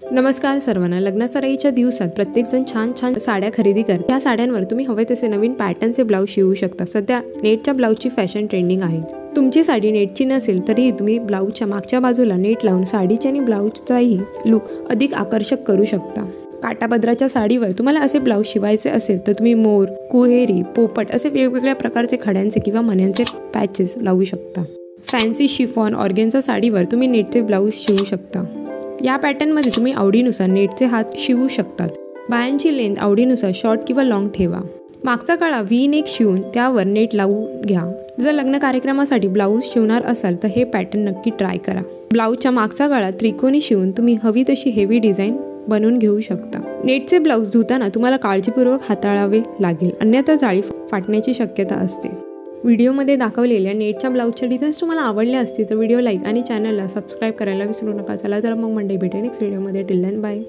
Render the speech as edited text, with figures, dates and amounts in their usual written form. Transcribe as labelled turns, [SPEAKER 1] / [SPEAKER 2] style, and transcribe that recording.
[SPEAKER 1] नमस्कार सर्वांना। लग्नासराईच्या दिवसात प्रत्येकजण छान छान साड्या खरेदी करतात। त्या साड्यांवर तुम्ही हवे तसे नवीन पॅटर्नचे ब्लाउज शिवू शकता। सध्या नेटच्या ब्लाउजची फॅशन ट्रेंडिंग आहे। तुमची साडी नेटची नसेल तरीही तुम्ही ब्लाउजच्या मागच्या बाजूला नेट लावून साडीच्या आणि ब्लाउजचाही लुक अधिक आकर्षक करू शकता। काठापदराच्या साडीवर तुम्हाला असे ब्लाउज शिवायचे असेल तर तुम्ही मोर, कुहेरी, पोपट असे वेगवेगळ्या प्रकारचे खड्यांचे किंवा मण्यांचे पॅचेस लावू शकता। फॅन्सी शिफॉन ऑर्गेन्झा साडीवर तुम्ही नेटचे ब्लाउज शिवू शकता। या पॅटर्नमध्ये तुम्ही आवडीनुसार नेटचे हात शिवू शकतात। बायांची लेंथ आवडीनुसार शॉर्ट किंवा लॉंग ठेवा। मागचा गळा व्ही नेक शिवून त्यावर नेट लावून घ्या। जर लग्न कार्यक्रमासाठी ब्लाऊज शिवणार असाल तर हे पॅटर्न नक्की ट्राय करा। ब्लाऊजच्या मागचा गळा त्रिकोणी शिवून तुम्ही हवी तशी हेवी डिझाईन बनवून घेऊ शकता। नेटचे ब्लाऊज धुताना तुम्हाला काळजीपूर्वक हाताळावे लागेल, अन्यथा जाळी फाटण्याची शक्यता असते। व्हिडिओमध्ये दाखवलेल्या नेटच्या ब्लाऊजच्या डिझाईन्स तुम्हाला आवडल्या असतील तर व्हिडिओ लाईक आणि चॅनलला सबस्क्राईब करायला विसरू नका। चला तर मग मंडळी भेटूया नेक्स्ट व्हिडिओमध्ये। Till then bye.